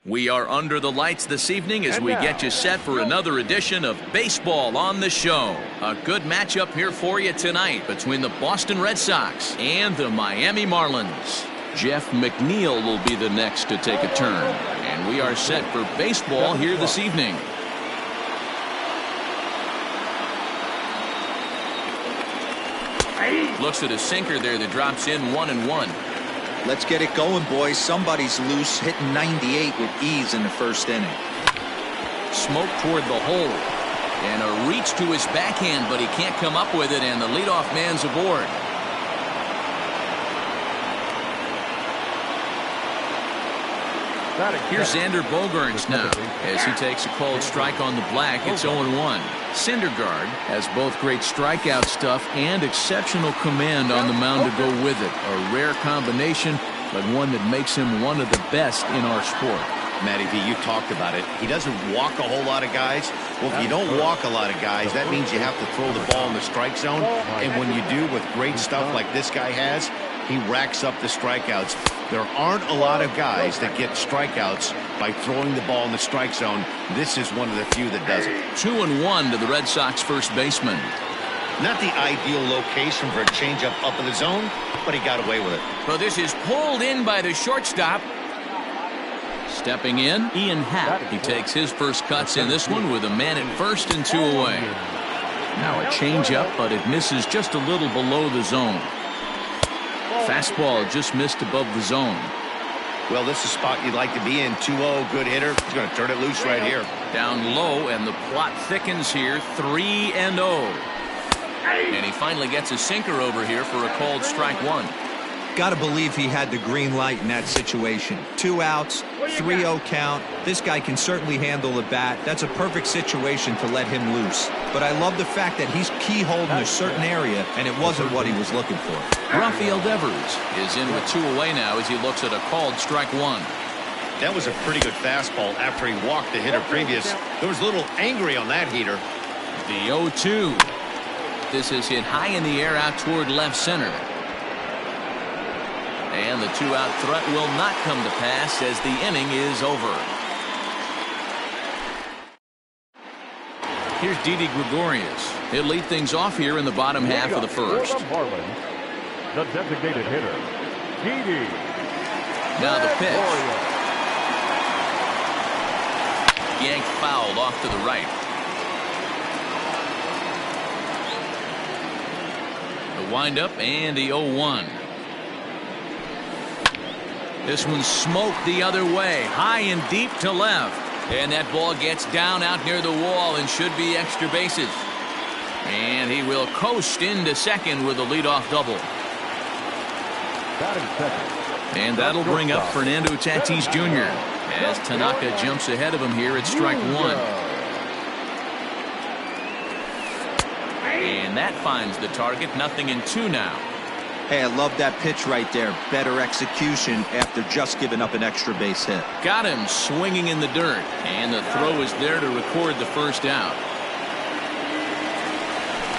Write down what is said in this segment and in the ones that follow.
We are under the lights this evening as we get you set for another edition of Baseball on the Show. A good matchup here for you tonight between the Boston Red Sox and the Miami Marlins. Jeff McNeil will be the next to take a turn. And we are set for baseball here this evening. Looks at a sinker there that drops in 1-1. Let's get it going, boys. Somebody's loose, hitting 98 with ease in the first inning. Smoke toward the hole. And a reach to his backhand, but he can't come up with it, and the leadoff man's aboard. Here's Xander Bogaerts now as he takes a called strike on the black. It's 0-1. Syndergaard has both great strikeout stuff and exceptional command on the mound to go with it. A rare combination, but one that makes him one of the best in our sport. Matty V, you talked about it. He doesn't walk a whole lot of guys. Well, if you don't walk a lot of guys, that means you have to throw the ball in the strike zone. And when you do with great stuff like this guy has, he racks up the strikeouts. There aren't a lot of guys that get strikeouts by throwing the ball in the strike zone. This is one of the few that does it. 2-1 to the Red Sox first baseman. Not the ideal location for a changeup up in the zone, but he got away with it. Well, this is pulled in by the shortstop. Stepping in, Ian Happ. He takes his first cuts in this one with a man at first and 2 away. Now a changeup, but it misses just a little below the zone. Fastball just missed above the zone. Well, this is a spot you'd like to be in. 2-0, good hitter. He's going to turn it loose right here. Down low, and the plot thickens here. 3-0. And he finally gets a sinker over here for a called strike one. Gotta believe he had the green light in that situation. 2 outs, 3-0 count. This guy can certainly handle the bat. That's a perfect situation to let him loose. But I love the fact that he's keyholed in a certain area, and it wasn't what he was looking for. Rafael Devers is in with 2 away now as he looks at a called strike one. That was a pretty good fastball after he walked the hitter previous. There was a little angry on that heater. The 0-2. This is hit high in the air out toward left center. And the 2-out threat will not come to pass as the inning is over. Here's Didi Gregorius. He'll lead things off here in the bottom half of the first. The designated hitter, Didi. Now the pitch. Yanked fouled off to the right. The windup and the 0-1. This one's smoked the other way, high and deep to left. And that ball gets down out near the wall and should be extra bases. And he will coast into second with a leadoff double. And that'll bring up Fernando Tatis Jr. as Tanaka jumps ahead of him here at strike one. And that finds the target, 0-2 now. Hey, I love that pitch right there. Better execution after just giving up an extra base hit. Got him swinging in the dirt. And the throw is there to record the first out.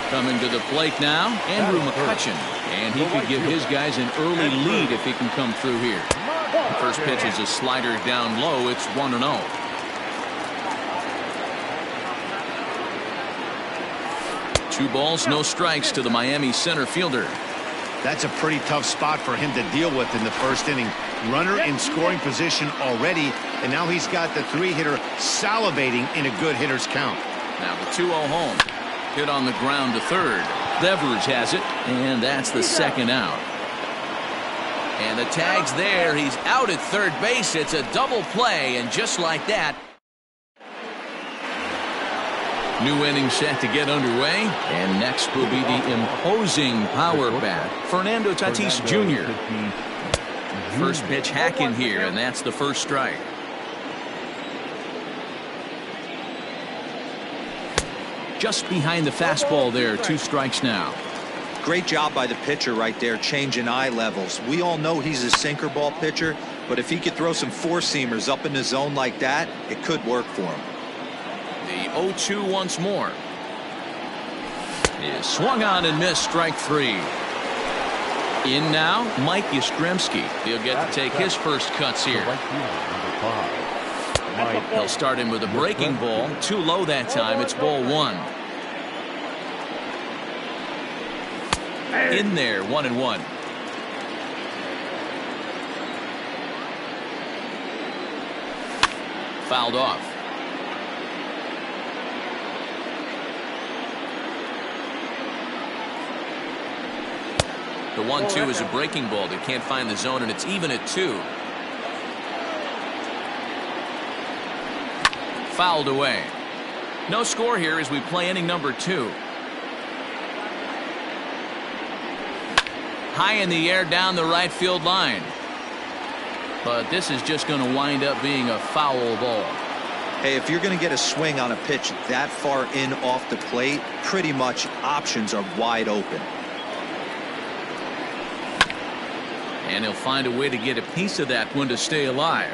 Coming to the plate now, Andrew McCutchen. And he could give his guys an early lead if he can come through here. The first pitch is a slider down low. It's 1-0. Two balls, no strikes to the Miami center fielder. That's a pretty tough spot for him to deal with in the first inning. Runner in scoring position already, and now he's got the 3-hitter salivating in a good hitter's count. Now the 2-0 home. Hit on the ground to third. Devers has it, and that's the second out. And the tag's there. He's out at third base. It's a double play, and just like that, new inning set to get underway, and next will be the imposing power bat, Fernando Tatis Jr. First pitch hack in here, and that's the first strike. Just behind the fastball there, 2 strikes now. Great job by the pitcher right there, changing eye levels. We all know he's a sinker ball pitcher, but if he could throw some 4-seamers up in the zone like that, it could work for him. The 0-2 once more. Is swung on and missed, strike 3. In now, Mike Yastrzemski. He'll get to take his first cuts here. They'll start him with a breaking ball. Too low that time. It's ball 1. In there, 1-1. Fouled off. The 1-2 is a breaking ball. They can't find the zone, and it's even at 2. Fouled away. No score here as we play inning number 2. High in the air down the right field line. But this is just going to wind up being a foul ball. Hey, if you're going to get a swing on a pitch that far in off the plate, pretty much options are wide open. And he'll find a way to get a piece of that one to stay alive.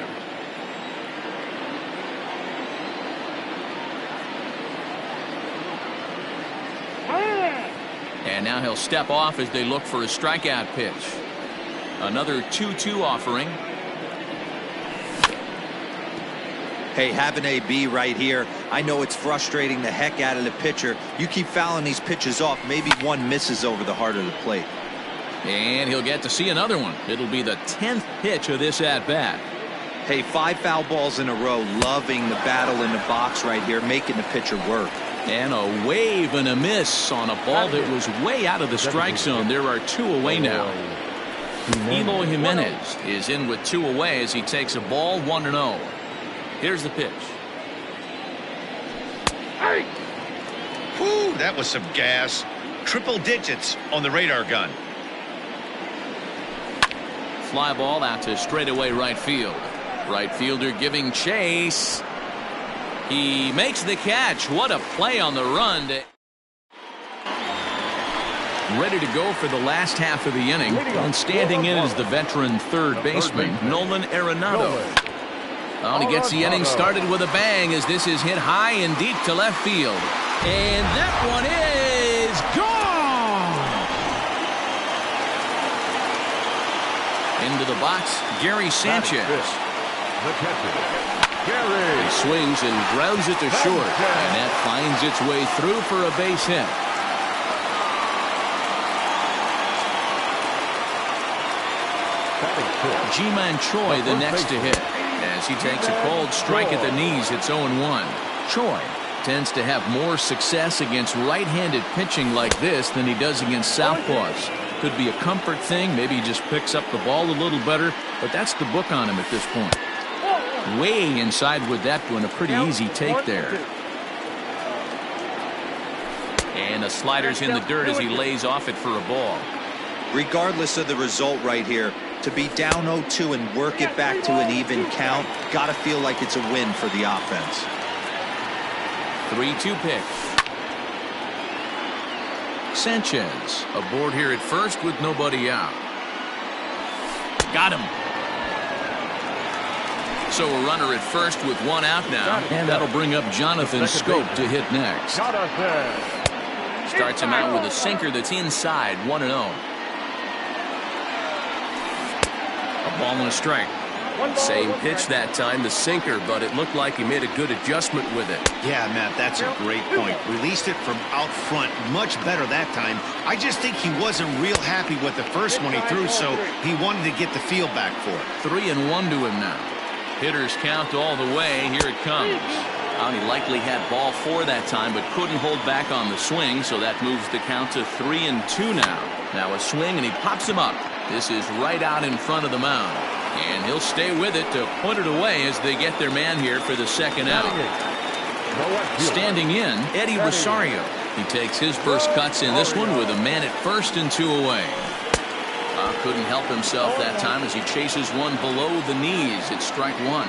And now he'll step off as they look for a strikeout pitch. Another 2-2 offering. Hey, have an AB right here. I know it's frustrating the heck out of the pitcher. You keep fouling these pitches off, maybe one misses over the heart of the plate. And he'll get to see another one. It'll be the 10th pitch of this at-bat. Hey, 5 foul balls in a row. Loving the battle in the box right here, making the pitcher work. And a wave and a miss on a ball that was way out of the strike zone. There are 2 away now. Eloy Jimenez is in with 2 away as he takes a ball 1-0. Here's the pitch. Hey! Whew, that was some gas. Triple digits on the radar gun. Fly ball out to straightaway right field. Right fielder giving chase. He makes the catch. What a play on the run. Ready to go for the last half of the inning. And standing in is the veteran third baseman, Nolan Arenado. Oh, and he gets the inning started with a bang as this is hit high and deep to left field. And that one is gone! Into the box, Gary Sanchez. He swings and grounds it to short, and that finds its way through for a base hit. Ji-Man Choi the next to hit as he takes a cold strike at the knees. It's 0-1. Choi tends to have more success against right-handed pitching like this than he does against southpaws. Could be a comfort thing. Maybe he just picks up the ball a little better, but that's the book on him at this point. Way inside with that one. A pretty easy take there. And the slider's in the dirt as he lays off it for a ball. Regardless of the result right here, to be down 0-2 and work it back to an even count, gotta feel like it's a win for the offense. 3-2 pitch. Sanchez aboard here at first with nobody out. Got him. So a runner at first with 1 out now, and that'll bring up Jonathan Scope to hit next. Starts him out with a sinker that's inside, 1-0. A ball and a strike. Same pitch that time, the sinker, but it looked like he made a good adjustment with it. Yeah, Matt, that's a great point. Released it from out front much better that time. I just think he wasn't real happy with the first one he threw, so he wanted to get the feel back for it. 3-1 to him now. Hitters count all the way. Here it comes. And he likely had ball 4 that time, but couldn't hold back on the swing, so that moves the count to 3-2 now. Now a swing, and he pops him up. This is right out in front of the mound. And he'll stay with it to put it away as they get their man here for the second out. Standing in, Eddie Rosario. He takes his first cuts in this one with a man at first and 2 away. Couldn't help himself that time as he chases one below the knees. It's strike 1.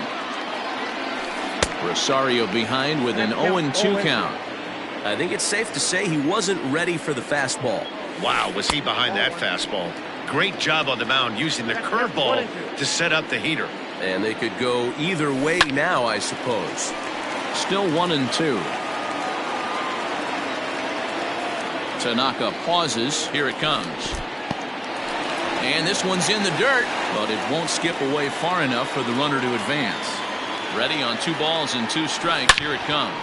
Rosario behind with an 0-2 count. I think it's safe to say he wasn't ready for the fastball. Wow, was he behind that fastball. Great job on the mound using the curveball to set up the heater. And they could go either way now, I suppose. Still 1-2. Tanaka pauses. Here it comes. And this one's in the dirt, but it won't skip away far enough for the runner to advance. Ready on 2 balls and 2 strikes. Here it comes.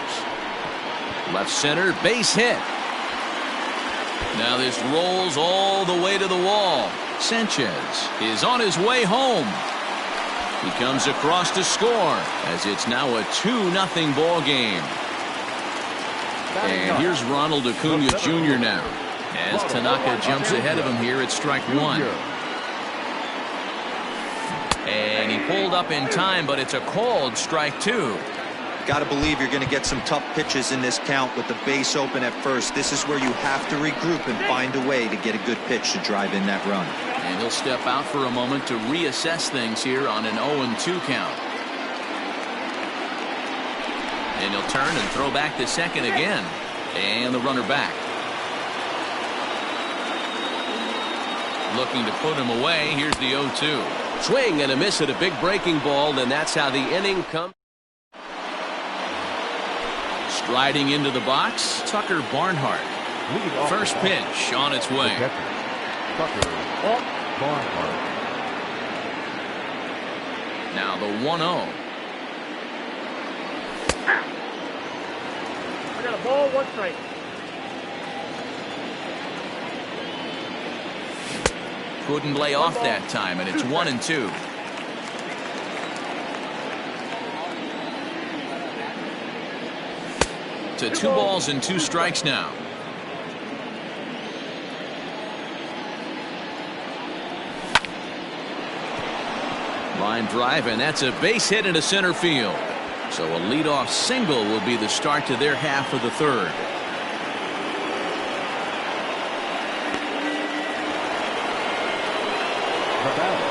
Left center, base hit. Now this rolls all the way to the wall. Sanchez is on his way home. He comes across to score as it's now a 2-0 ball game. And here's Ronald Acuna Jr. now as Tanaka jumps ahead of him here at strike 1. And he pulled up in time, but it's a called strike 2. Got to believe you're going to get some tough pitches in this count with the base open at first. This is where you have to regroup and find a way to get a good pitch to drive in that run. And he'll step out for a moment to reassess things here on an 0-2 count. And he'll turn and throw back to second again. And the runner back. Looking to put him away. Here's the 0-2. Swing and a miss at a big breaking ball, and that's how the inning comes. Striding into the box, Tucker Barnhart. First pitch on its way. Tucker Barnhart. Now the 1-0. I got a ball, 1 strike. Couldn't lay off that time, and it's 1-2. To 2 balls and 2 strikes now. Line drive, and that's a base hit into center field. So a leadoff single will be the start to their half of the 3rd.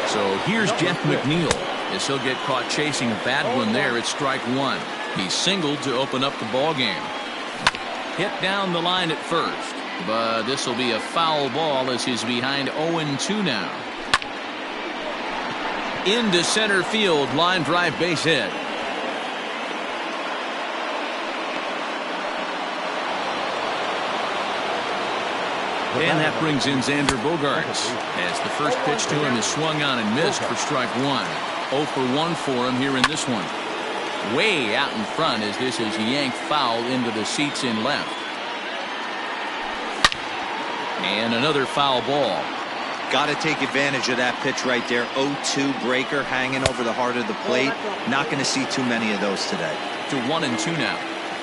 So here's Jeff McNeil as he'll get caught chasing a bad one there at strike 1. He singled to open up the ball game. Hit down the line at first, but this will be a foul ball as he's behind 0-2 now. Into center field, line drive, base hit. And that brings in Xander Bogaerts as the first pitch to him is swung on and missed for strike 1. 0 for 1 for him here in this one. Way out in front as this is yanked foul into the seats in left. And another foul ball. Got to take advantage of that pitch right there. 0-2 breaker hanging over the heart of the plate. Not going to see too many of those today. To 1-2 now.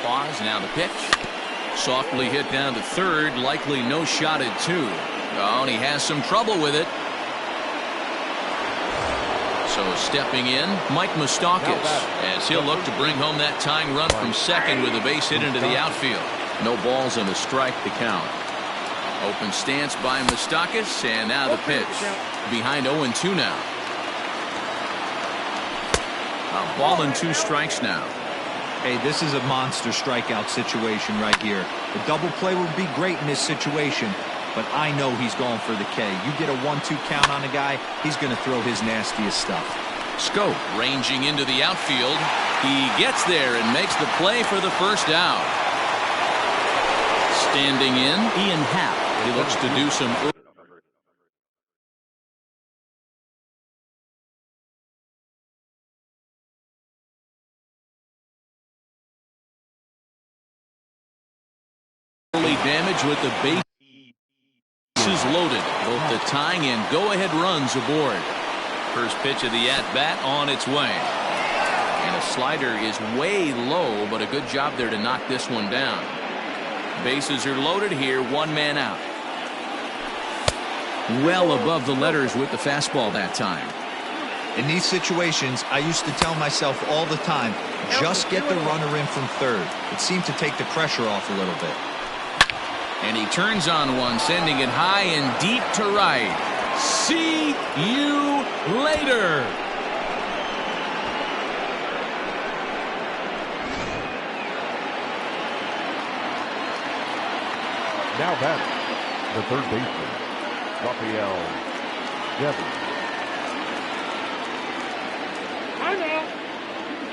Pause, now the pitch. Softly hit down to third, likely no shot at 2. Oh, and he has some trouble with it. So stepping in, Mike Moustakas, as he'll look to bring home that tying run from second with a base hit into the outfield. No balls and a strike to count. Open stance by Moustakas, and now the pitch. Behind 0-2 now. A ball and 2 strikes now. Hey, this is a monster strikeout situation right here. A double play would be great in this situation, but I know he's going for the K. You get a 1-2 count on a guy, he's going to throw his nastiest stuff. Scope ranging into the outfield. He gets there and makes the play for the first out. Standing in, Ian Happ. He looks to do some early damage with the bases loaded. Both the tying and go-ahead runs aboard. First pitch of the at-bat on its way. And a slider is way low, but a good job there to knock this one down. Bases are loaded here, 1 man out. Well above the letters with the fastball that time. In these situations, I used to tell myself all the time, just get the runner in from third. It seemed to take the pressure off a little bit. And he turns on one, sending it high and deep to right. See you later. Now batting, the third baseman, Rafael Devers.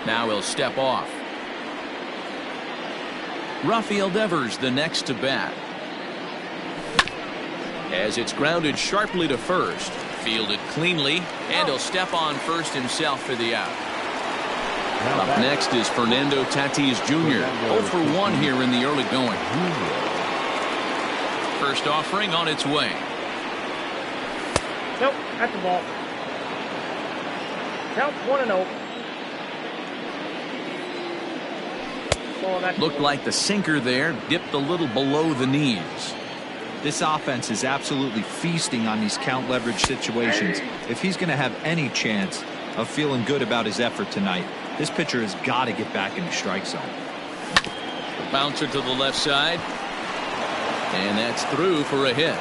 Now he'll step off. Rafael Devers the next to bat. As it's grounded sharply to first, fielded cleanly, and he'll step on first himself for the out. Up next is Fernando Tatis Jr. 0 for 1 here in the early going. First offering on its way. Nope, that's the ball. Count 1-0. Looked like the sinker there dipped a little below the knees. This offense is absolutely feasting on these count leverage situations. If he's going to have any chance of feeling good about his effort tonight, this pitcher has got to get back in the strike zone. The bouncer to the left side. And that's through for a hit.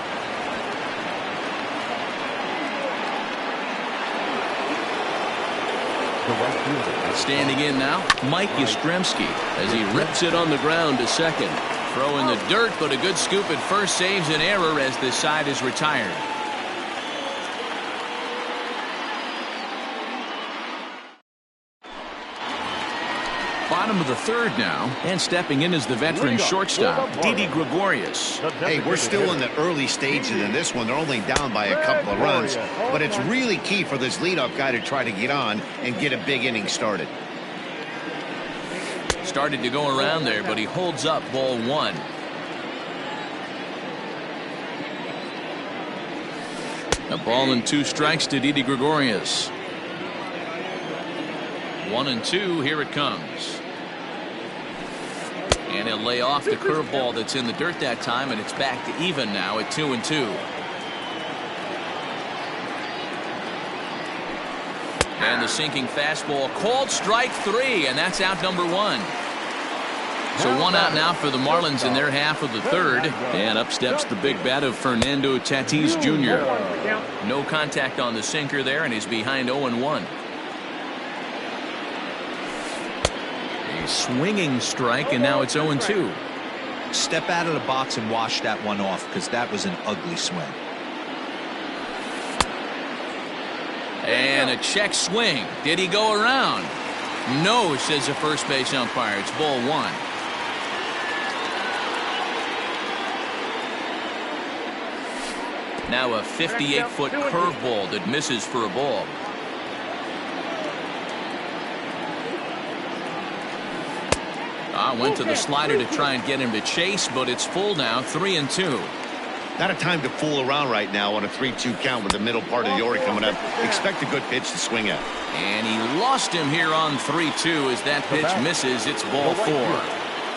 Standing in now, Mike Yastrzemski as he rips it on the ground to second. Throw in the dirt, but a good scoop at first saves an error as this side is retired. Bottom of the third now, and stepping in is the veteran shortstop, Didi Gregorius. Hey, we're still in the early stages in this one. They're only down by a couple of runs, but it's really key for this leadoff guy to try to get on and get a big inning started. Started to go around there, but he holds up ball 1. A ball and 2 strikes to Didi Gregorius. 1-2, here it comes. And he'll lay off the curveball that's in the dirt that time, and it's back to even now at 2-2. And the sinking fastball called strike 3, and that's out number 1. So 1 out now for the Marlins in their half of the third, and up steps the big bat of Fernando Tatis Jr. No contact on the sinker there, and he's behind 0-1. A swinging strike, and now it's 0-2. Step out of the box and wash that one off, because that was an ugly swing. And a check swing. Did he go around? No, says the first base umpire. It's ball 1. Now a 58-foot curveball that misses for a ball. Went to the slider to try and get him to chase, but it's full now, 3-2. Not a time to fool around right now on a 3-2 count with the middle part of the order coming up. Expect a good pitch to swing at. And he lost him here on 3-2 as that pitch misses. It's ball 4.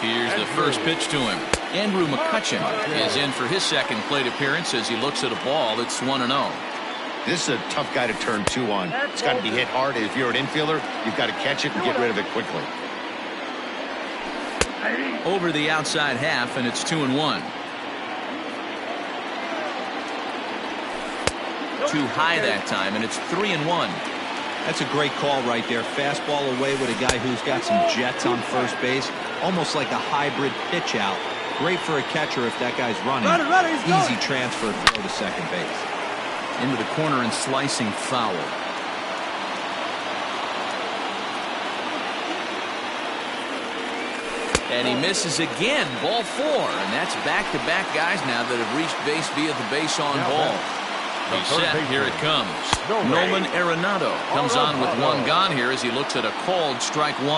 Here's the first pitch to him. Andrew McCutcheon is in for his second plate appearance as he looks at a ball that's 1-0. This is a tough guy to turn 2 on. It's got to be hit hard. If you're an infielder, you've got to catch it and get rid of it quickly. Over the outside half, and it's 2-1. Too high that time, and it's 3-1. That's a great call right there. Fastball away with a guy who's got some jets on first base. Almost like a hybrid pitch out. Great for a catcher if that guy's running. Easy transfer throw to second base. Into the corner and slicing foul. And he misses again, ball 4, and that's back-to-back guys now that have reached base via the base on ball. He's set, here it comes. Nolan Arenado comes on with 1 gone here as he looks at a called strike 1.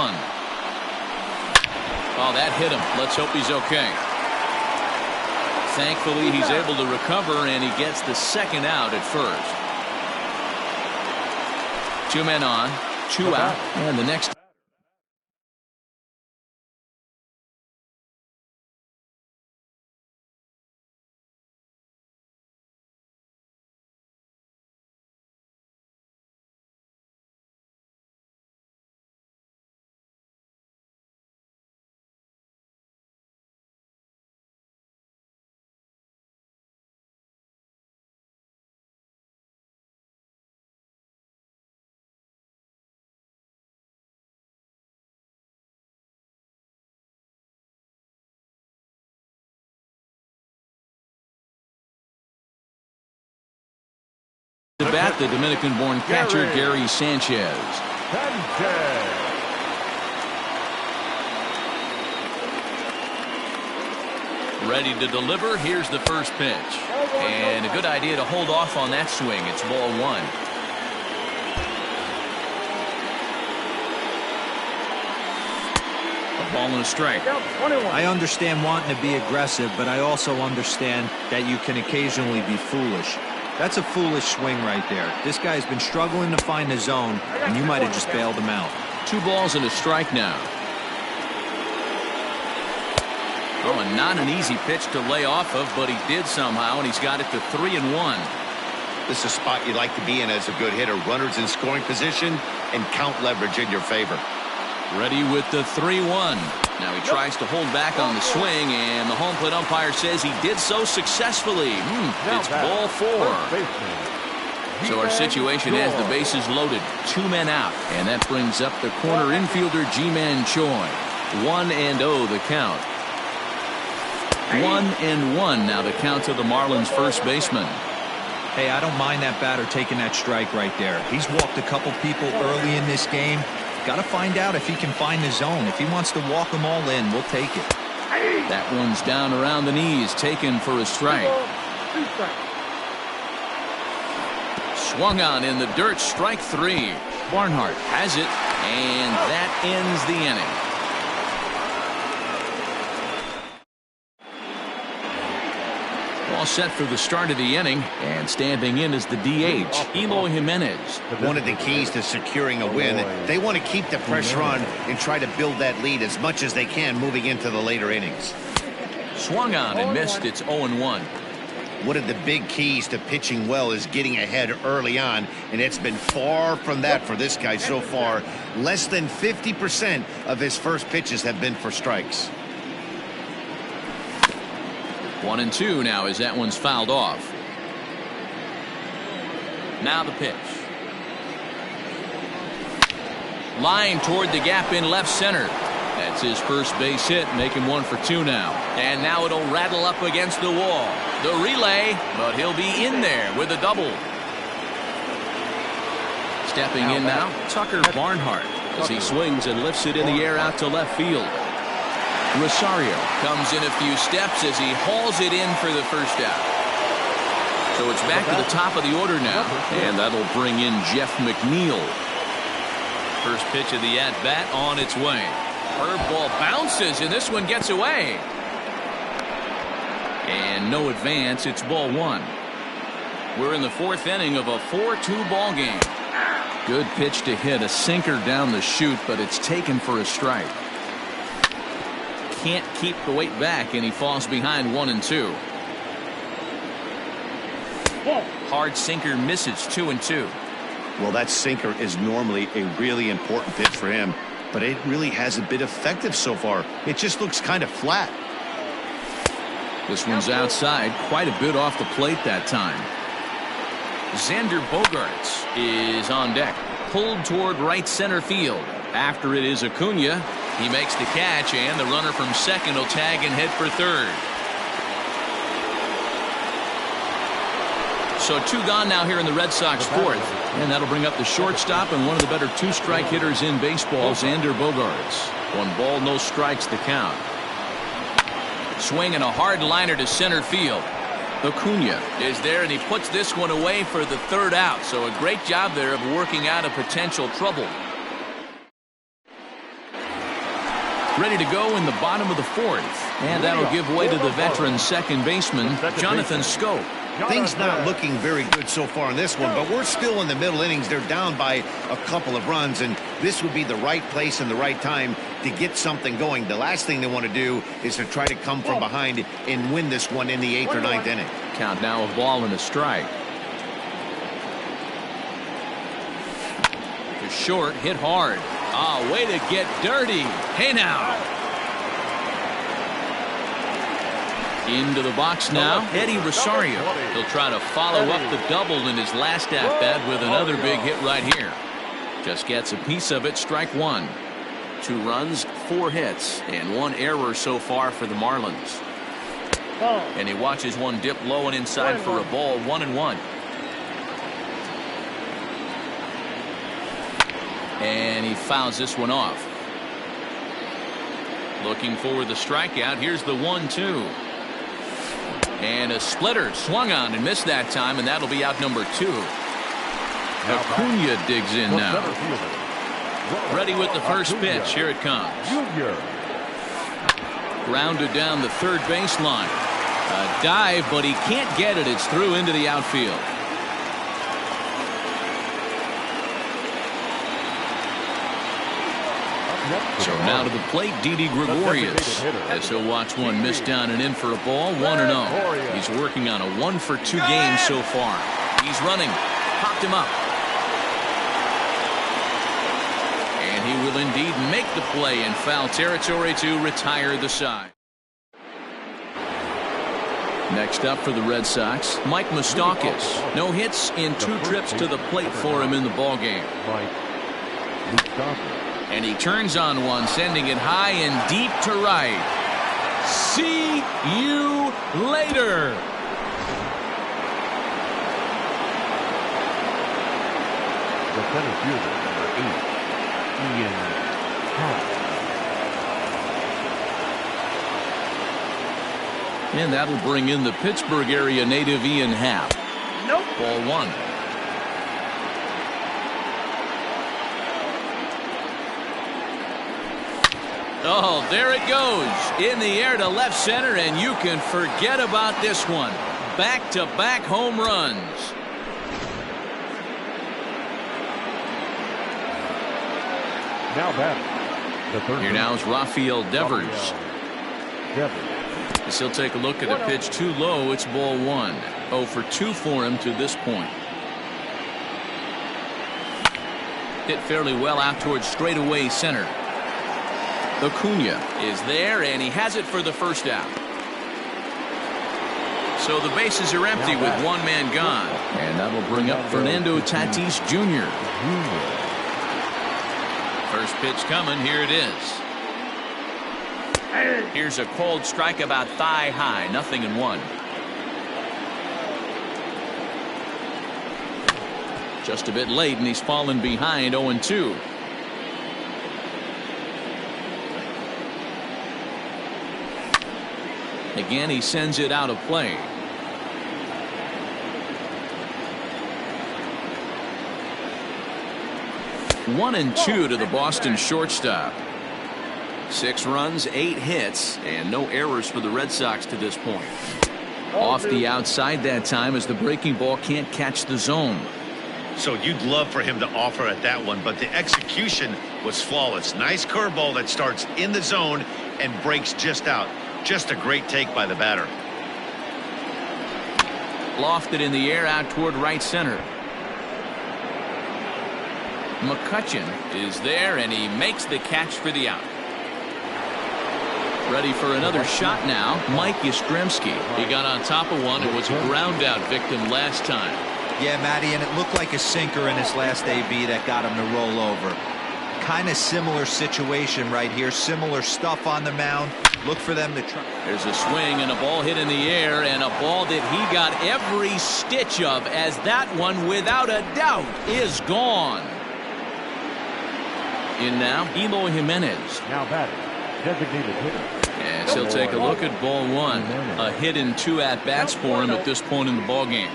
Oh, that hit him. Let's hope he's okay. Thankfully, he's able to recover, and he gets the second out at first. 2 men on, 2 out, and the next. To bat, the Dominican-born catcher Gary Sanchez. Ready to deliver. Here's the first pitch. And a good idea to hold off on that swing. It's ball 1. Ball and a strike. I understand wanting to be aggressive, but I also understand that you can occasionally be foolish. That's a foolish swing right there. This guy's been struggling to find the zone, and you might have just bailed him out. 2 balls and a strike now. Oh, and not an easy pitch to lay off of, but he did somehow, and he's got it to 3-1. This is a spot you like to be in as a good hitter. Runners in scoring position and count leverage in your favor. Ready with the 3-1. Now he tries to hold back on the swing, and the home plate umpire says he did so successfully. It's ball 4. So our situation has the bases loaded, 2 men out, and that brings up the corner infielder Ji-Man Choi. 1-0 the count. 1-1 now the count to the Marlins first baseman. Hey, I don't mind that batter taking that strike right there. He's walked a couple people early in this game. Got to find out if he can find the zone. If he wants to walk them all in, we'll take it. That one's down around the knees, taken for a strike. Swung on in the dirt, strike 3. Barnhart has it, and that ends the inning. All set for the start of the inning, and standing in is the DH, Eloy Jimenez. One of the keys to securing a win, they want to keep the pressure on and try to build that lead as much as they can moving into the later innings. Swung on and missed. It's 0-1. One of the big keys to pitching well is getting ahead early on, and it's been far from that for this guy so far. Less than 50% of his first pitches have been for strikes. 1-2 now as that one's fouled off. Now the pitch. Line toward the gap in left center. That's his first base hit, make him 1 for 2 now. And now it'll rattle up against the wall. The relay, but he'll be in there with a double. Stepping in now, Tucker Barnhart as he swings and lifts it in the air out to left field. Rosario comes in a few steps as he hauls it in for the first out. So it's back to the top of the order now, and that'll bring in Jeff McNeil. First pitch of the at-bat on its way. Curveball bounces, and this one gets away. And no advance, it's ball 1. We're in the 4th inning of a 4-2 ball game. Good pitch to hit, a sinker down the chute, but it's taken for a strike. Can't keep the weight back, and he falls behind 1-2. Hard sinker misses 2-2. Well, that sinker is normally a really important pitch for him, but it really hasn't been effective so far. It just looks kind of flat. This one's outside, quite a bit off the plate that time. Xander Bogaerts is on deck, pulled toward right center field. After it is Acuna. He makes the catch, and the runner from second will tag and head for third. So 2 gone now here in the Red Sox 4th, and that'll bring up the shortstop and one of the better 2-strike hitters in baseball, Xander Bogaerts. 1 ball, no strikes the count. Swinging a hard liner to center field. Acuna is there, and he puts this one away for the 3rd out. So a great job there of working out a potential trouble. Ready to go in the bottom of the 4th, and that'll give way to the veteran second baseman, Jonathan Schoop. Things not looking very good so far in this one, but we're still in the middle innings. They're down by a couple of runs, and this would be the right place and the right time to get something going. The last thing they want to do is to try to come from behind and win this one in the 8th or 9th inning. Count now a ball and a strike. To short, hit hard. Ah, way to get dirty. Hey now. Into the box now, Eddie Rosario. He'll try to follow up the double in his last at-bat with another big hit right here. Just gets a piece of it, strike 1. 2 runs, 4 hits, and 1 error so far for the Marlins. And he watches one dip low and inside for a ball, 1-1. And he fouls this one off. Looking for the strikeout. Here's the 1-2. And a splitter swung on and missed that time, and that'll be out number 2. Acuna digs in now. Ready with the first pitch. Here it comes. Grounded down the third baseline. A dive, but he can't get it. It's through into the outfield. So now to the plate, Didi Gregorius, as he'll watch one miss down and in for a ball, 1-0. He's working on a 1-for-2 game so far. He's running, popped him up. And he will indeed make the play in foul territory to retire the side. Next up for the Red Sox, Mike Moustakas. No hits in 2 trips to the plate for him in the ballgame. And he turns on one, sending it high and deep to right. See you later. The center fielder, number 8, Ian Happ. And that'll bring in the Pittsburgh area native Ian Happ. Nope. Ball 1. Oh, there it goes. In the air to left center, and you can forget about this one. Back-to-back home runs. Now batting, the third. Here now is Rafael Devers. Devers. As he'll take a look at a pitch too low, it's ball 1. 0-for-2 for him to this point. Hit fairly well out towards straightaway center. Acuna is there, and he has it for the first out. So the bases are empty with one man gone. And that'll bring up Fernando Tatis Jr. First pitch coming. Here it is. Here's a cold strike about thigh high. 0-1. Just a bit late, and he's fallen behind. 0-2. Again, he sends it out of play. One and 2 to the Boston shortstop. 6 runs, 8 hits, and no errors for the Red Sox to this point. Off the outside that time as the breaking ball can't catch the zone. So you'd love for him to offer at that one, but the execution was flawless. Nice curveball that starts in the zone and breaks just out. Just a great take by the batter. Lofted in the air out toward right center. McCutchen is there, and he makes the catch for the out. Ready for another shot now, Mike Yastrzemski. He got on top of one and was a ground out victim last time. Yeah, Matty, and it looked like a sinker in his last AB that got him to roll over. Kind of similar situation right here. Similar stuff on the mound. Look for them to try. There's a swing and a ball hit in the air, and a ball that he got every stitch of, as that one, without a doubt, is gone. In now, Eloy Jimenez. Now batting, designated hitter. As he'll take a look at ball 1. A hit and 2 at-bats for him at this point in the ballgame.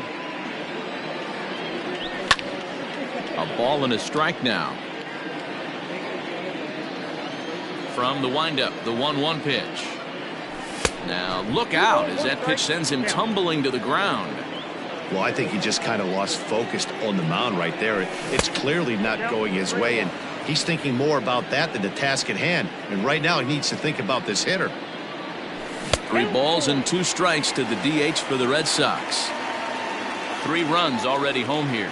A ball and a strike now. From the windup, the 1-1 pitch. Now look out as that pitch sends him tumbling to the ground. Well, I think he just kind of lost focus on the mound right there. It's clearly not going his way, and he's thinking more about that than the task at hand. And right now he needs to think about this hitter. 3 balls and 2 strikes to the DH for the Red Sox. 3 runs already home here.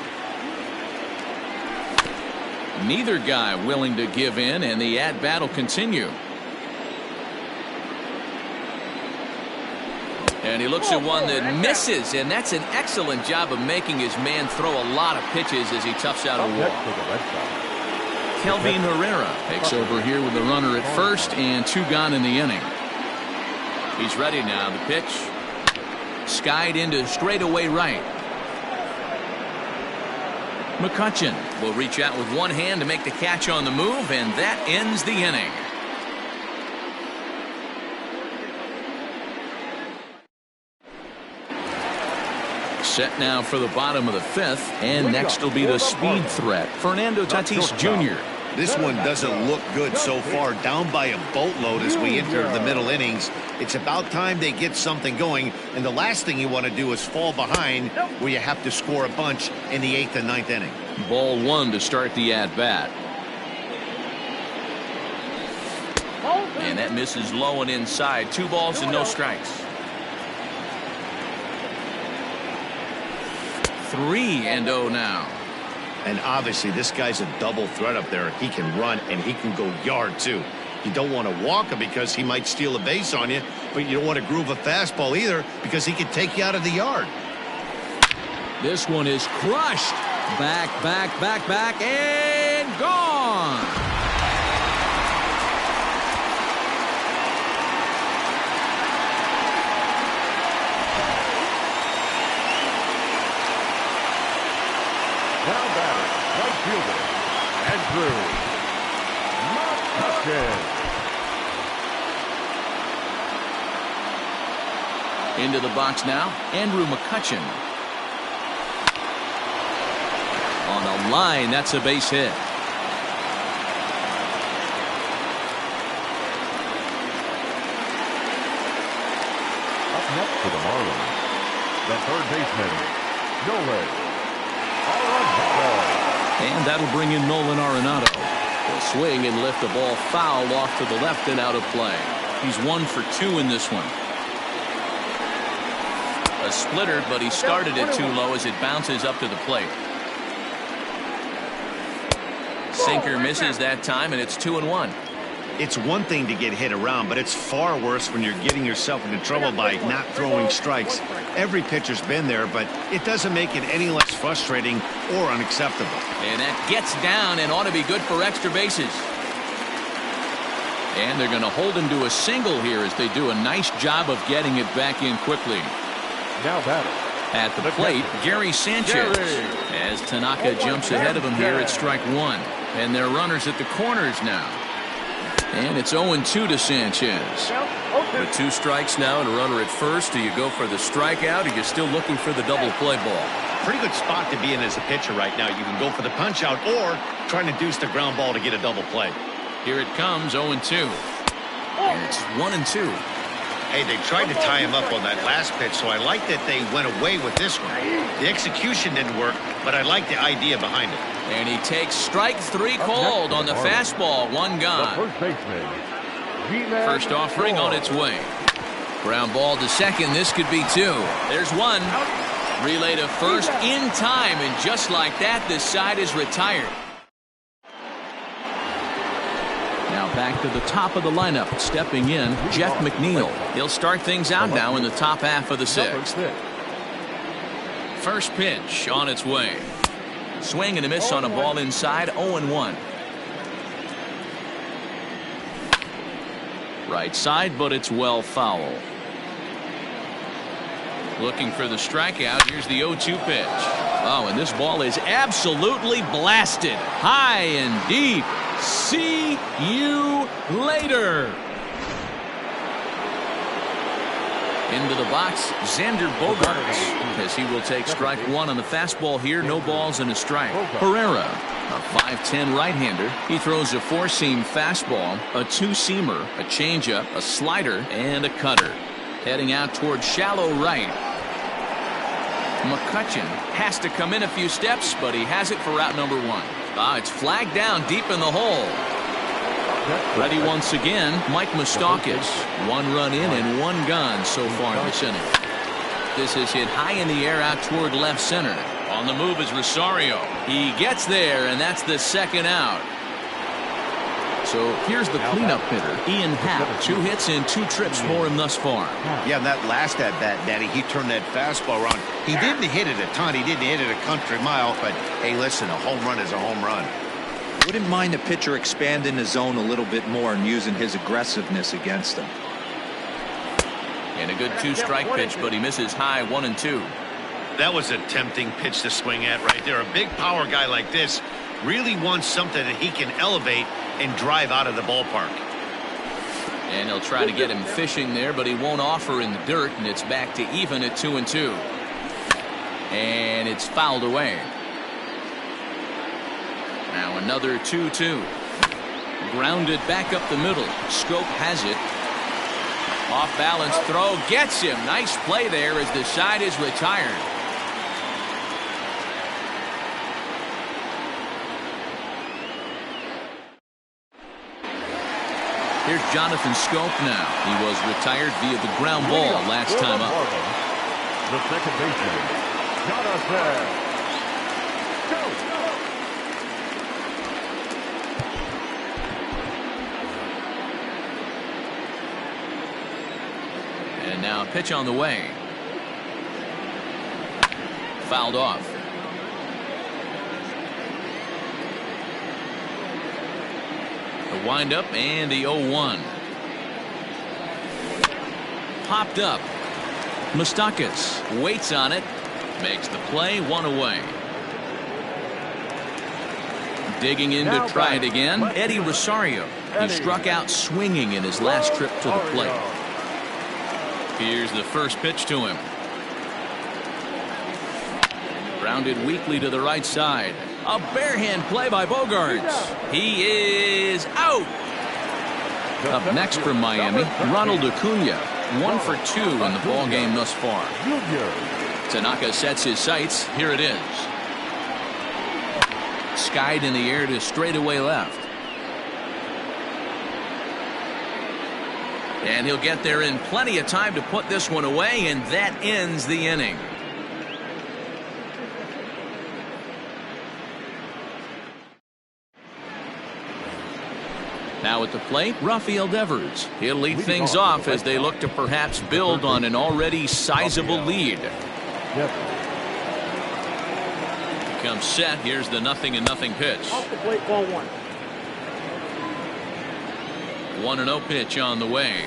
Neither guy willing to give in, and the at-bat will continue. And he looks at one that misses, and that's an excellent job of making his man throw a lot of pitches as he toughs out a walk. Kelvin Herrera takes over here with the runner at first, and 2 gone in the inning. He's ready now. The pitch skied into straightaway right. McCutchen will reach out with one hand to make the catch on the move, and that ends the inning. Set now for the bottom of the 5th, and next will be the speed threat, Fernando Tatis Jr. This one doesn't look good so far. Down by a boatload as we enter the middle innings. It's about time they get something going. And the last thing you want to do is fall behind where you have to score a bunch in the 8th and 9th inning. Ball one to start the at-bat. And that misses low and inside. 2 balls and no strikes. 3-0 now. And obviously this guy's a double threat up there. He can run and he can go yard too. You don't want to walk him because he might steal a base on you, but you don't want to groove a fastball either because he could take you out of the yard. This one is crushed. Back, and gone. Now batting, right fielder, Andrew McCutchen. Into the box now, Andrew McCutchen. On a line, that's a base hit. Up next for the Marlins, the third baseman, Nolan Arenado. And that'll bring in Nolan Arenado. He'll swing and lift the ball foul off to the left and out of play. He's 1 for 2 in this one. A splitter, but he started it too low as it bounces up to the plate. Sinker misses that time, and it's 2-1. It's one thing to get hit around, but it's far worse when you're getting yourself into trouble by not throwing strikes. Every pitcher's been there, but it doesn't make it any less frustrating or unacceptable. And that gets down and ought to be good for extra bases. And they're going to hold him to a single here as they do a nice job of getting it back in quickly. Now batting. At the plate, Gary Sanchez. As Tanaka jumps ahead of him here at strike 1. And they're runners at the corners now. And it's 0-2 to Sanchez. With 2 strikes now and a runner at first, do you go for the strikeout or you're still looking for the double play ball? Pretty good spot to be in as a pitcher right now. You can go for the punch out or trying to deuce the ground ball to get a double play. Here it comes, 0-2. And it's 1-2. Hey, they tried to tie him up on that last pitch, so I like that they went away with this one. The execution didn't work, but I like the idea behind it. And he takes strike 3 called on the fastball. 1 The gone. first baseman, G-Man First offering on its way. Ground ball to second. This could be 2. There's 1. Relay to first in time, and just like that, this side is retired. Now back to the top of the lineup. Stepping in, Jeff McNeil. He'll start things out now in the top half of the 6th. First pitch on its way. Swing and a miss on a ball inside, 0-1. Right side, but it's well foul. Looking for the strikeout. Here's the 0-2 pitch. Oh, and this ball is absolutely blasted. High and deep. See you later. Into the box, Xander Bogaerts, as he will take strike 1 on the fastball here. No balls and a strike. Herrera, a 5'10" right-hander. He throws a 4-seam fastball, a 2-seamer, a changeup, a slider, and a cutter. Heading out toward shallow right. McCutchen has to come in a few steps, but he has it for route number 1. It's flagged down deep in the hole. Ready once again, Mike Moustakas. 1 run in and 1 gone so far in this inning. This is hit high in the air out toward left center. On the move is Rosario. He gets there, and that's the 2nd out. So here's the cleanup hitter, Ian Happ. 2 hits and 2 trips for him thus far. Yeah, and that last at-bat, Danny, he turned that fastball around. He didn't hit it a ton. He didn't hit it a country mile, but hey, listen, a home run is a home run. Wouldn't mind the pitcher expanding the zone a little bit more and using his aggressiveness against them. And a good 2-strike pitch, but he misses high, 1-2. That was a tempting pitch to swing at right there. A big power guy like this really wants something that he can elevate and drive out of the ballpark. And he'll try to get him fishing there, but he won't offer in the dirt, and it's back to even at 2-2. And it's fouled away. Now another 2-2. Grounded back up the middle. Scope has it. Off balance throw gets him. Nice play there as the side is retired. Here's Jonathan Scope now. He was retired via the ground ball last time up. The second baseman, Jonathan Scope. And now pitch on the way. Fouled off. The windup and the 0-1. Popped up. Moustakas waits on it. Makes the play, one away. Digging in to try it again. Eddie Rosario. He struck out swinging in his last trip to the plate. Here's the first pitch to him. Grounded weakly to the right side. A barehand play by Bogaerts. He is out. Up next from Miami, Ronald Acuna. 1 for 2 in the ball game thus far. Tanaka sets his sights. Here it is. Skied in the air to straightaway left. And he'll get there in plenty of time to put this one away, and that ends the inning. Now at the plate, Rafael Devers. He'll lead things off as they look to perhaps build on an already sizable lead. Comes set. Here's the 0-0 pitch. Off the plate, ball 1. 1-0 pitch on the way.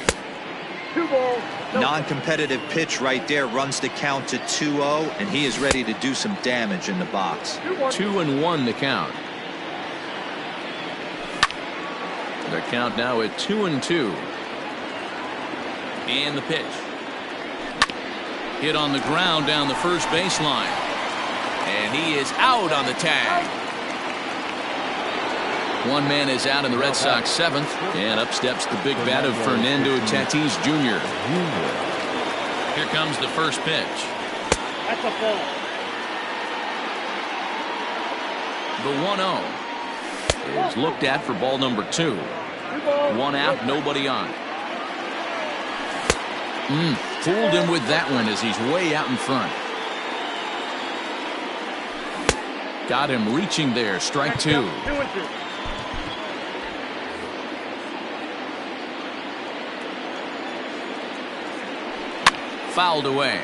2 balls. Non-competitive pitch right there, runs the count to 2-0, and he is ready to do some damage in the box. 2-1 the count. The count now at 2-2. And the pitch. Hit on the ground down the first baseline. And he is out on the tag. One man is out in the Red Sox 7th. And up steps the big bat of Fernando Tatis Jr. Here comes the first pitch. That's a ball. The 1-0 is looked at for ball number 2. 1 out, nobody on. Fooled him with that one as he's way out in front. Got him reaching there. Strike 2. 2-2. Fouled away.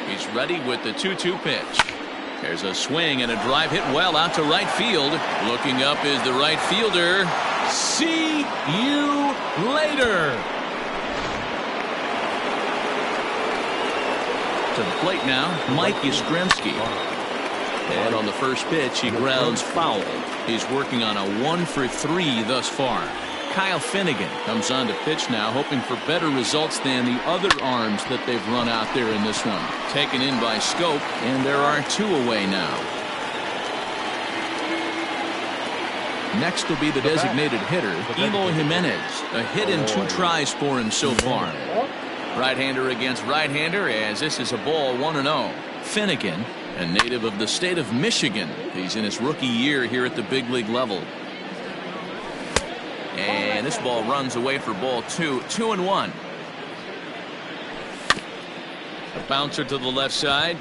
He's ready with the 2-2 pitch. There's a swing and a drive hit well out to right field. Looking up is the right fielder. See you later. To the plate now, Mike Yastrzemski. And on the first pitch, he grounds foul. He's working on a 1 for 3 thus far. Kyle Finnegan comes on to pitch now, hoping for better results than the other arms that they've run out there in this one. Taken in by Scope, and there are 2 away now. Next will be the designated hitter, Eloy Jimenez. A hit in 2 tries for him so far. Right-hander against right-hander, as this is a ball 1-0. Finnegan, a native of the state of Michigan. He's in his rookie year here at the big league level. And this ball runs away for ball 2. 2-1. A bouncer to the left side.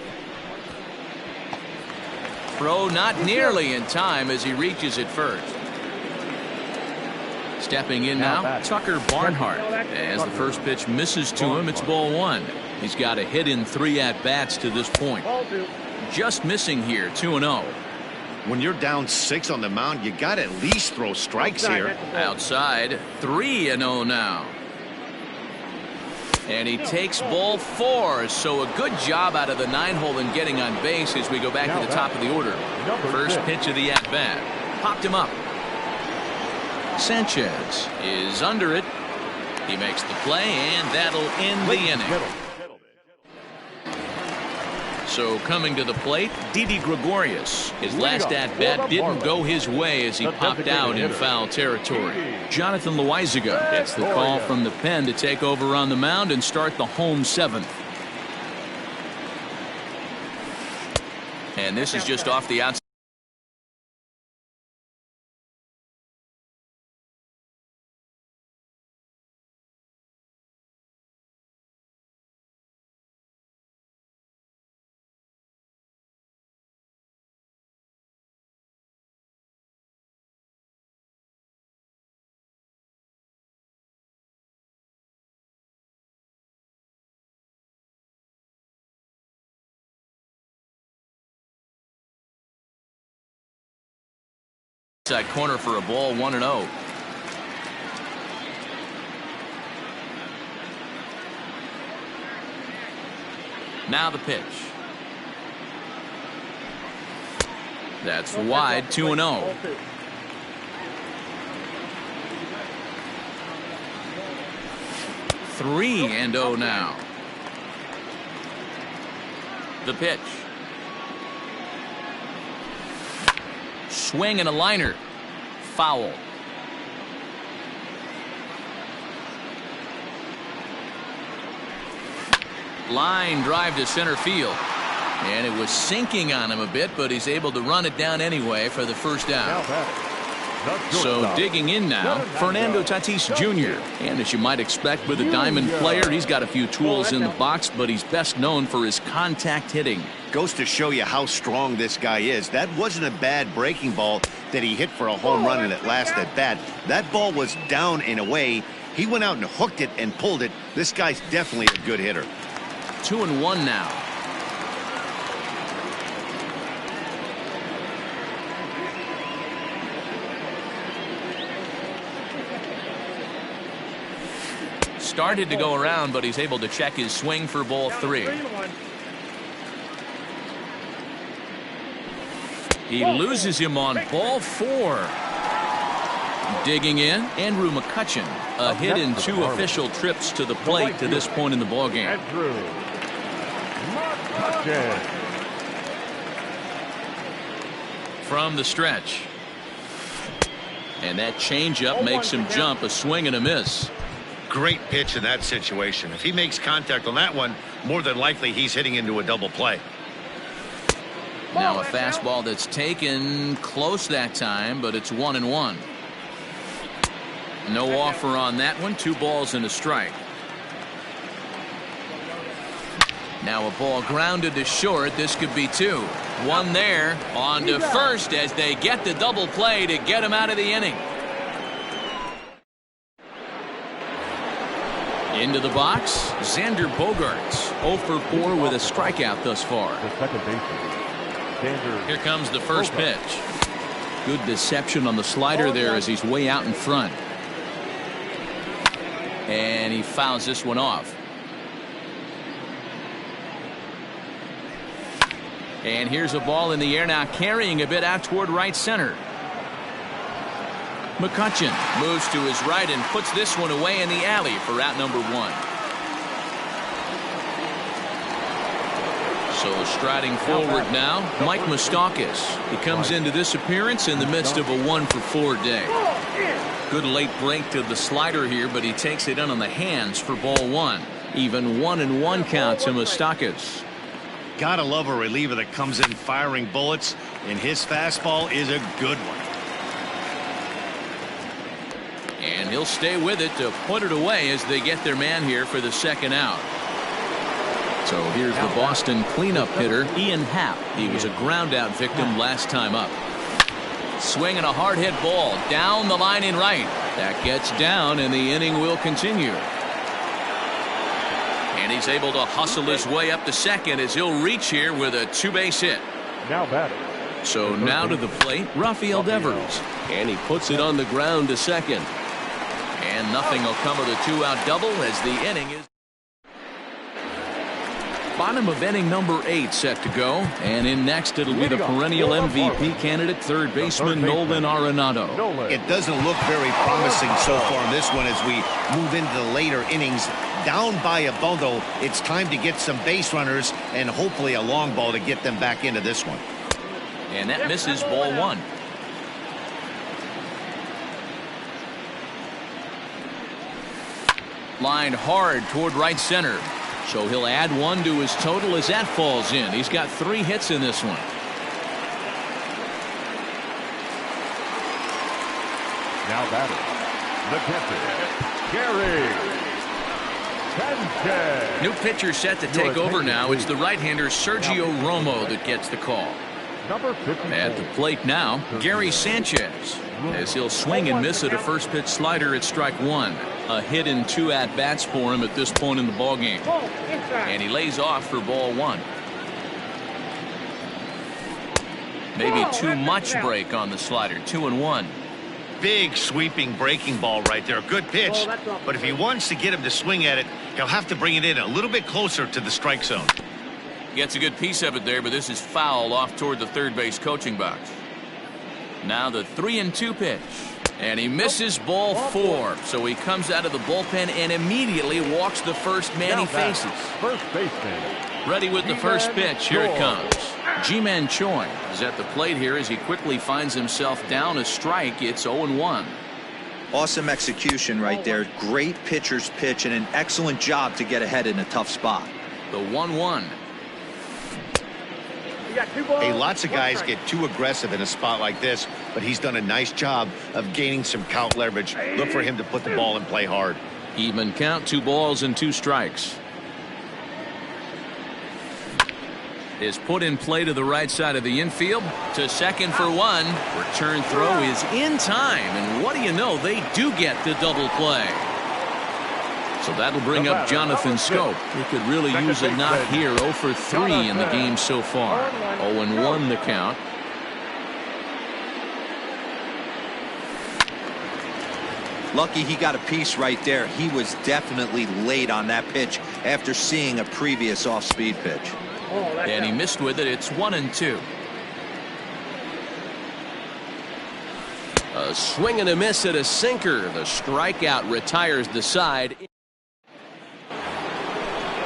Throw not nearly in time as he reaches it first. Stepping in now, Tucker Barnhart. As the first pitch misses to him, it's ball 1. He's got a hit in 3 at-bats to this point. Just missing here, 2-0. When you're down 6 on the mound, you got to at least throw strikes here. Outside, 3-0 now. And he takes ball 4. So a good job out of the 9-hole in getting on base as we go back to the top of the order. First pitch of the at-bat. Popped him up. Sanchez is under it. He makes the play, and that'll end the inning. So coming to the plate, Didi Gregorius. His last at-bat didn't go his way as he popped out in foul territory. Jonathan Loizaga gets the call from the pen to take over on the mound and start the home seventh. And this is just off the outside. Inside corner for a ball, 1-0. Now the pitch. That's wide, 2-0. Three and 0 now. The pitch. Swing and a liner. Foul. Line drive to center field. And it was sinking on him a bit, but he's able to run it down anyway for the first out. So digging in now, Fernando Tatis Jr. And as you might expect with a diamond player, he's got a few tools in the box, but he's best known for his contact hitting. Goes to show you how strong this guy is. That wasn't a bad breaking ball that he hit for a home run in that last at bat. That ball was down and away. He went out and hooked it and pulled it. This guy's definitely a good hitter. 2-1 now. Started to go around, but he's able to check his swing for ball 3. He loses him on ball 4. Digging in, Andrew McCutchen, a hit in 2 official trips to the plate to this point in the ballgame. From the stretch. And that changeup makes him jump, a swing and a miss. Great pitch in that situation. If he makes contact on that one, more than likely he's hitting into a double play. Now a fastball that's taken close that time, but it's 1-1. No offer on that one. 2 balls and a strike. Now a ball grounded to short. This could be 2. 1 there. On to first as they get the double play to get him out of the inning. Into the box, Xander Bogaerts, 0 for 4 with a strikeout thus far. The second baseman. Here comes the first pitch. Good deception on the slider there as he's way out in front. And he fouls this one off. And here's a ball in the air now, carrying a bit out toward right center. McCutchen moves to his right and puts this one away in the alley for out number 1. So striding forward now, Mike Moustakas. He comes into this appearance in the midst of a 1 for 4 day. Good late break to the slider here, but he takes it in on the hands for ball 1. Even 1-1 count to Moustakas. Gotta love a reliever that comes in firing bullets, and his fastball is a good one. And he'll stay with it to put it away as they get their man here for the second out. So here's the Boston cleanup hitter, Ian Happ. He was a ground out victim last time up. Swinging a hard hit ball down the line in right. That gets down and the inning will continue. And he's able to hustle his way up to second as he'll reach here with a 2-base hit. Now batting. So now to the plate, Rafael Devers. And he puts it on the ground to second. And nothing will come of the 2-out double as the inning is. Bottom of inning number 8 set to go. And in next it'll be the perennial MVP candidate, third baseman Nolan Arenado. It doesn't look very promising so far in this one as we move into the later innings. down by a bundle. It's time to get some base runners and hopefully a long ball to get them back into this one. And that misses, ball one. Lined hard toward right center. So he'll add one to his total as that falls in. He's got 3 hits in this one. Now batting, the catcher, Gary Sanchez. New pitcher set to take over now. It's the right-hander Sergio Romo that gets the call. Number 54. At the plate now, Gary Sanchez, as he'll swing and miss at a first pitch slider at strike 1. A hit and 2 at-bats for him at this point in the ballgame. And he lays off for ball 1. Maybe too much break on the slider. 2-1. Big sweeping breaking ball right there. Good pitch. But if he wants to get him to swing at it, he'll have to bring it in a little bit closer to the strike zone. Gets a good piece of it there, but this is foul off toward the third base coaching box. Now the 3-2 pitch. And he misses ball 4. So he comes out of the bullpen and immediately walks the first man he faces. First baseman. Ready with the first pitch. Here it comes. Ji-Man Choi is at the plate here as he quickly finds himself down a strike. It's 0-1. Awesome execution right there. Great pitcher's pitch and an excellent job to get ahead in a tough spot. The 1-1. Hey, lots of guys get too aggressive in a spot like this, but he's done a nice job of gaining some count leverage. Look for him to put the ball in play hard. Even count, 2 balls and 2 strikes. Is put in play to the right side of the infield. To second for 1. Return throw is in time. And what do you know? They do get the double play. So that'll bring up Jonathan Scope. He could really use a knock here. 0 for 3 in the game so far. 0-1 the count. Lucky he got a piece right there. He was definitely late on that pitch after seeing a previous off-speed pitch. And he missed with it. It's 1-2. A swing and a miss at a sinker. The strikeout retires the side.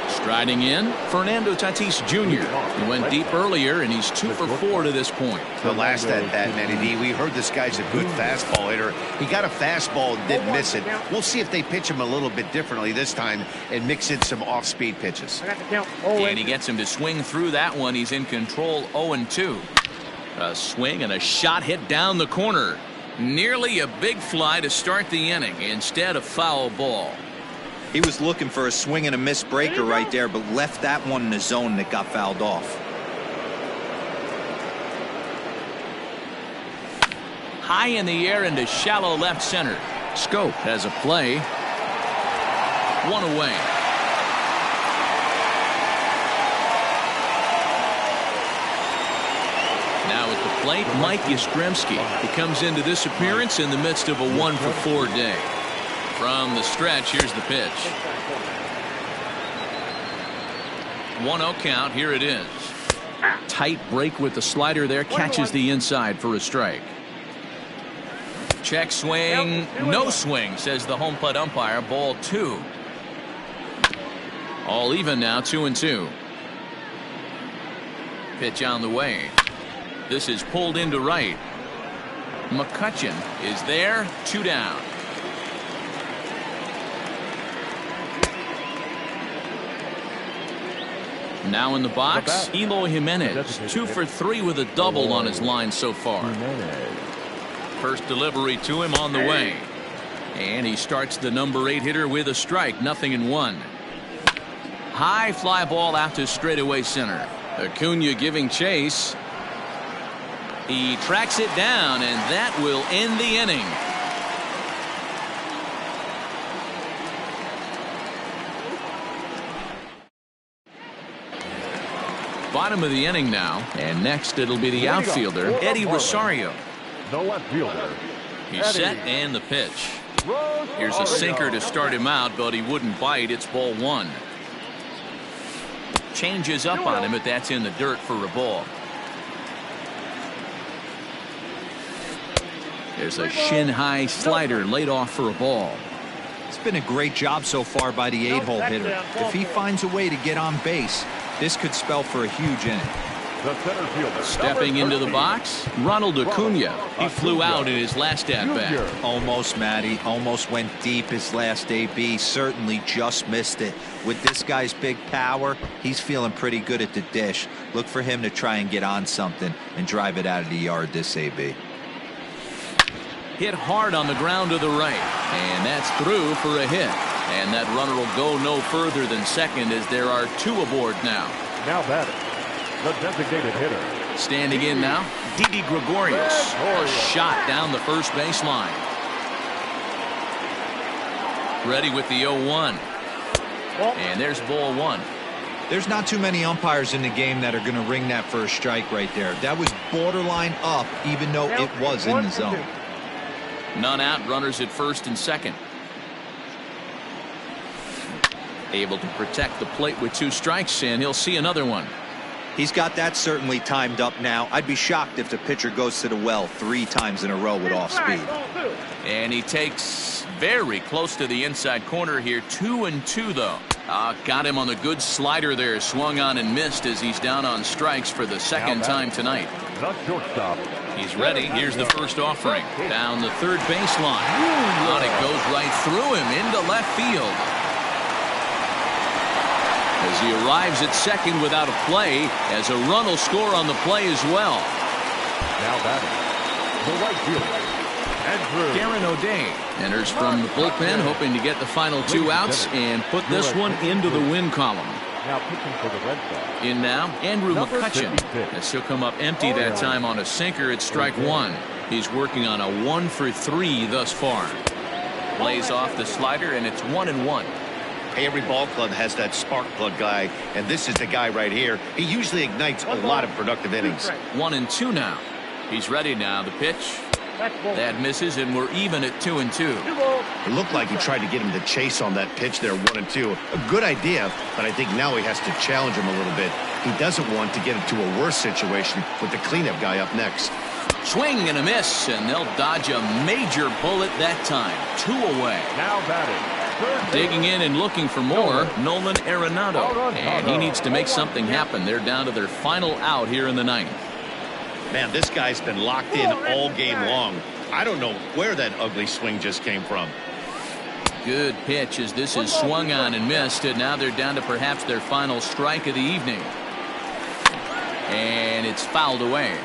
Striding in, Fernando Tatis Jr. He went deep earlier, and he's 2 for 4 to this point. The last at bat, Matty D, we heard this guy's a good fastball hitter. He got a fastball and didn't miss it. We'll see if they pitch him a little bit differently this time and mix in some off-speed pitches. And he gets him to swing through that one. He's in control. 0-2. A swing and a shot hit down the corner. Nearly a big fly to start the inning. Instead, a foul ball. He was looking for a swing and a miss breaker right there, but left that one in the zone that got fouled off. High in the air into shallow left center. Scope has a play. 1 away. Now at the plate, Mike Yastrzemski. He comes into this appearance in the midst of a 1 for 4 day. From the stretch, here's the pitch. 1-0 count. Here it is. Tight break with the slider there. Catches the inside for a strike. Check swing. No swing, says the home plate umpire. Ball 2. All even now. 2-2. Pitch on the way. This is pulled into right. McCutchen is there. 2 down. Now in the box, Eloy Jimenez, 2 for 3 with a double on his line so far. First delivery to him on the way. And he starts the number 8 hitter with a strike. 0-1. High fly ball out to straightaway center. Acuna giving chase. He tracks it down, and that will end the inning. Bottom of the inning now, and next it'll be the outfielder, Eddie Rosario. The left fielder. He's set and the pitch. Here's a sinker to start him out, but he wouldn't bite. It's ball 1. Changes up on him, but that's in the dirt for a ball. There's a shin-high slider laid off for a ball. It's been a great job so far by the 8-hole hitter. If he finds a way to get on base, this could spell for a huge inning. The center fielder. Stepping into the box, Ronald Acuna. He flew out in his last at-bat. Almost, Matty. Almost went deep his last AB. Certainly just missed it. With this guy's big power, he's feeling pretty good at the dish. Look for him to try and get on something and drive it out of the yard this AB. Hit hard on the ground to the right. And that's through for a hit. And that runner will go no further than second as there are 2 aboard now. Now batting, the designated hitter. Standing in now, Didi Gregorius. A shot down the first baseline. Ready with the 0-1. And there's ball 1. There's not too many umpires in the game that are going to ring that first strike right there. That was borderline up, even though it was in the zone. None out, runners at first and second. Able to protect the plate with 2 strikes, and he'll see another one. He's got that certainly timed up now. I'd be shocked if the pitcher goes to the well 3 times in a row with off speed. And he takes very close to the inside corner here. 2-2 though. Got him on the good slider there. Swung on and missed as he's down on strikes for the second time tonight. The shortstop. He's ready. Here's the first offering. Down the third baseline. And it goes right through him into left field. As he arrives at second without a play, as a run will score on the play as well. Now batting, the right fielder, Andrew. Darren O'Day enters from the bullpen, hoping to get the final 2 outs and put this one into the win column. Now pitching for the Red Sox. In now, Andrew Number McCutchen, 56. as he'll come up empty that time on a sinker at strike 1. He's working on a 1 for 3 thus far. Plays off the slider, and it's 1-1. Hey, every ball club has that spark plug guy, and this is the guy right here. He usually ignites a lot of productive innings. 1-2 now. He's ready now. The pitch. That misses, and we're even at 2-2. It looked like he tried to get him to chase on that pitch there, 1-2. A good idea, but I think now he has to challenge him a little bit. He doesn't want to get into a worse situation with the cleanup guy up next. Swing and a miss, and they'll dodge a major bullet that time. 2 away. Now batting. Digging in and looking for more, Nolan Arenado. And he needs to make something happen. They're down to their final out here in the 9th. Man, this guy's been locked in all game long. I don't know where that ugly swing just came from. Good pitch as this is swung on and missed, and now they're down to perhaps their final strike of the evening. And it's fouled away.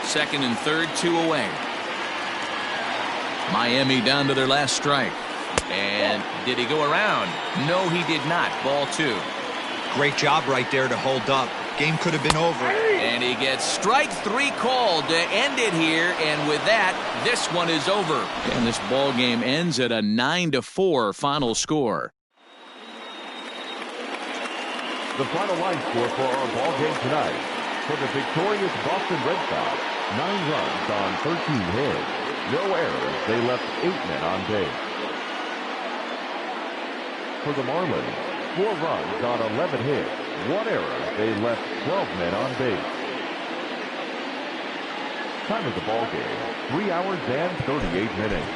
Second and third, 2 away. Miami down to their last strike. And did he go around? No, he did not. Ball 2. Great job right there to hold up. Game could have been over. And he gets strike 3 called to end it here. And with that, this one is over. And this ball game ends at a 9-4 final score. The final line score for our ball game tonight. For the victorious Boston Red Sox, 9 runs on 13 hits. No errors. They left 8 men on base. For the Marlins, 4 runs on 11 hits. 1 error. They left 12 men on base. Time of the ball game, 3 hours and 38 minutes.